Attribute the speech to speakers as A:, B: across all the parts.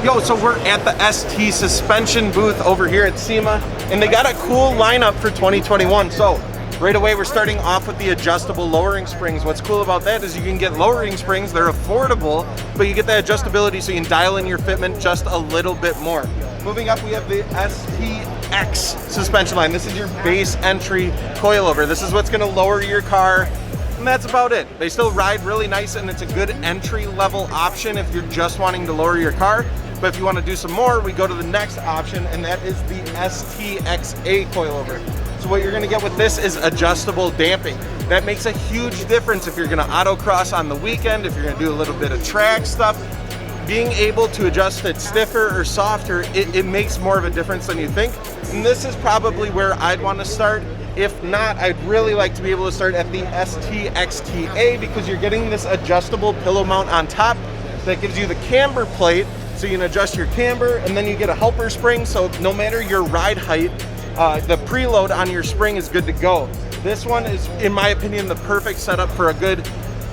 A: Yo, so we're at the ST suspension booth over here at SEMA, and they got a cool lineup for 2021. So right away, we're starting off with the adjustable lowering springs. What's cool about that is you can get lowering springs, they're affordable, but you get that adjustability so you can dial in your fitment just a little bit more. Moving up, we have the STX suspension line. This is your base entry coilover. This is what's gonna lower your car, and that's about it. They still ride really nice, and it's a good entry level option if you're just wanting to lower your car. But if you want to do some more, we go to the next option, and that is the STXA coilover. So what you're going to get with this is adjustable damping. That makes a huge difference if you're going to autocross on the weekend, if you're going to do a little bit of track stuff. Being able to adjust it stiffer or softer, it makes more of a difference than you think. And this is probably where I'd want to start. If not, I'd really like to be able to start at the STXTA because you're getting this adjustable pillow mount on top that gives you the camber plate, so you can adjust your camber, and then you get a helper spring, so no matter your ride height, the preload on your spring is good to go. This one is, in my opinion, the perfect setup for a good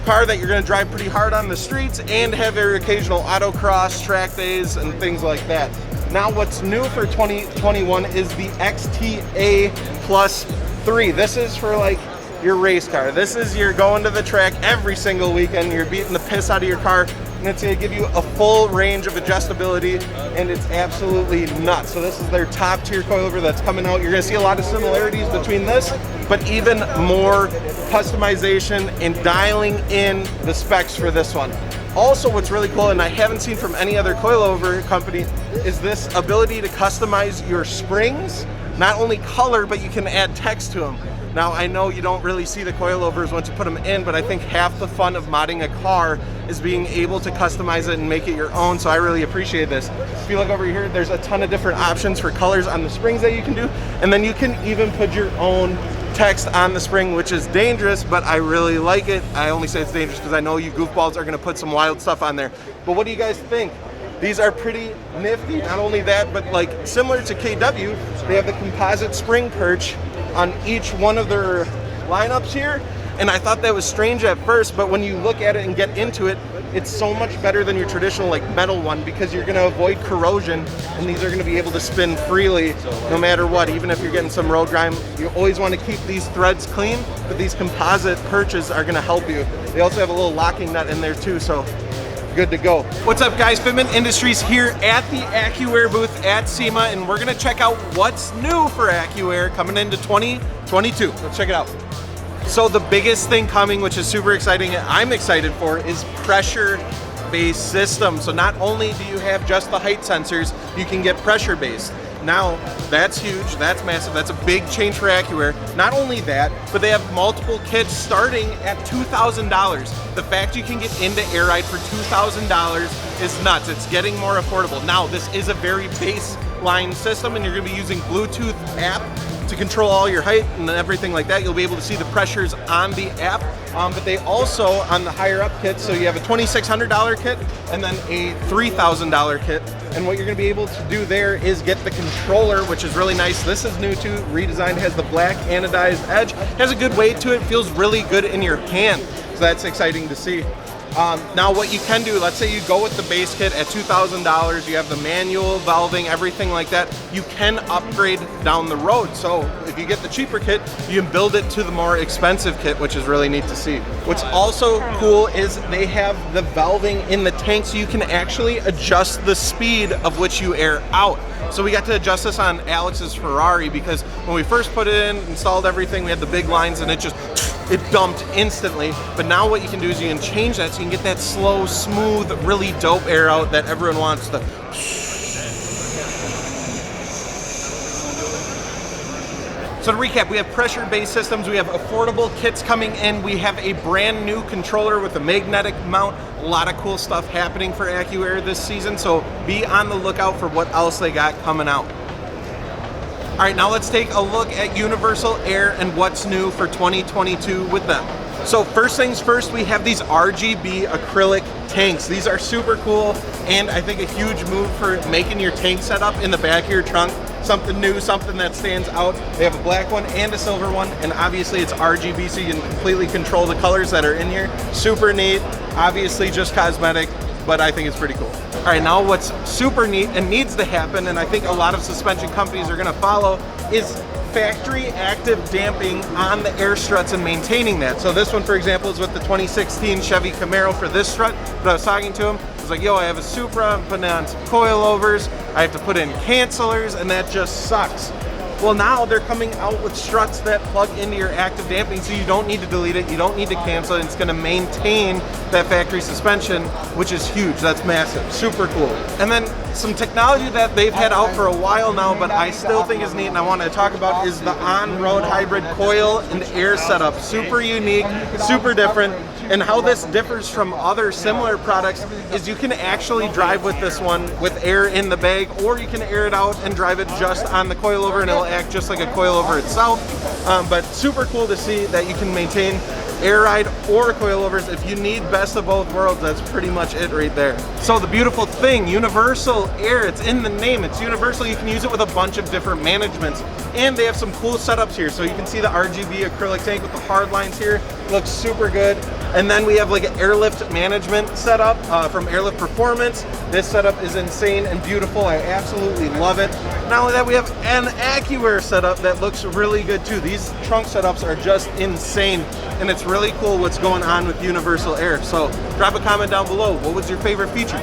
A: car that you're going to drive pretty hard on the streets and have your occasional autocross, track days, and things like that. Now what's new for 2021 is the XTA Plus 3. This is for like your race car. This is you're going to the track every single weekend, you're beating the piss out of your car, and it's going to give you a full range of adjustability, and it's absolutely nuts. So this is their top tier coilover that's coming out. You're going to see a lot of similarities between this, but even more customization and dialing in the specs for this one. Also, what's really cool, and I haven't seen from any other coilover company, is this ability to customize your springs. Not only color, but you can add text to them. Now, I know you don't really see the coilovers once you put them in, but I think half the fun of modding a car is being able to customize it and make it your own, so I really appreciate this. If you look over here, there's a ton of different options for colors on the springs that you can do, and then you can even put your own text on the spring, which is dangerous, but I really like it. I only say it's dangerous because I know you goofballs are gonna put some wild stuff on there. But what do you guys think? These are pretty nifty. Not only that, but like similar to KW, they have the composite spring perch on each one of their lineups here. And I thought that was strange at first, but when you look at it and get into it, it's so much better than your traditional like metal one because you're gonna avoid corrosion, and these are gonna be able to spin freely no matter what. Even if you're getting some road grime, you always wanna keep these threads clean, but these composite perches are gonna help you. They also have a little locking nut in there too, so good to go. What's up guys, Fitment Industries here at the AccuAir booth at SEMA, and we're gonna check out what's new for AccuAir coming into 2022. Let's check it out. So the biggest thing coming, which is super exciting and I'm excited for, is pressure-based system. So not only do you have just the height sensors, you can get pressure-based. Now, that's huge, that's massive, that's a big change for AccuAir. Not only that, but they have multiple kits starting at $2,000. The fact you can get into Air Ride for $2,000 is nuts. It's getting more affordable. Now, this is a very baseline system, and you're gonna be using Bluetooth app to control all your height and everything like that. You'll be able to see the pressures on the app, but they also, on the higher up kits, so you have a $2,600 kit and then a $3,000 kit. And what you're gonna be able to do there is get the controller, which is really nice. This is new too, redesigned, has the black anodized edge, has a good weight to it, feels really good in your hand. So that's exciting to see. Now what you can do, let's say you go with the base kit at $2,000, you have the manual, valving, everything like that, you can upgrade down the road. So if you get the cheaper kit, you can build it to the more expensive kit, which is really neat to see. What's also cool is they have the valving in the tank, so you can actually adjust the speed of which you air out. So we got to adjust this on Alex's Ferrari because when we first put it in, installed everything, we had the big lines and it dumped instantly. But now what you can do is you can change that so you can get that slow, smooth, really dope air out that everyone wants to. So to recap, we have pressure-based systems, we have affordable kits coming in, we have a brand new controller with a magnetic mount, a lot of cool stuff happening for AccuAir this season, so be on the lookout for what else they got coming out. All right, now let's take a look at Universal Air and what's new for 2022 with them. So first things first, we have these RGB acrylic tanks. These are super cool, and I think a huge move for making your tank setup in the back of your trunk something new, something that stands out. They have a black one and a silver one, and obviously it's RGB, so you can completely control the colors that are in here. Super neat, obviously just cosmetic, but I think it's pretty cool. All right, now what's super neat and needs to happen, and I think a lot of suspension companies are gonna follow, is factory active damping on the air struts and maintaining that. So this one, for example, is with the 2016 Chevy Camaro for this strut, but I was talking to him, I was like, yo, I have a Supra, I'm putting on some coilovers, I have to put in cancelers, and that just sucks. Well, now they're coming out with struts that plug into your active damping, so you don't need to delete it, you don't need to cancel it, and it's gonna maintain that factory suspension, which is huge. That's massive, super cool. And then some technology that they've had out for a while now, but I still think is neat and I want to talk about, is the on-road hybrid coil and air setup. Super unique, super different. And how this differs from other similar products is you can actually drive with this one with air in the bag, or you can air it out and drive it just on the coilover and it'll act just like a coilover itself. But super cool to see that you can maintain air ride or coilovers. If you need best of both worlds, that's pretty much it right there. So the beautiful thing, universal air, it's in the name, it's universal. You can use it with a bunch of different managements, and they have some cool setups here. So you can see the RGB acrylic tank with the hard lines here, looks super good. And then we have like an airlift management setup from Airlift Performance. This setup is insane and beautiful. I absolutely love it. Not only that, we have an AccuAir setup that looks really good too. These trunk setups are just insane, and it's really cool what's going on with universal air. So drop a comment down below. What was your favorite feature?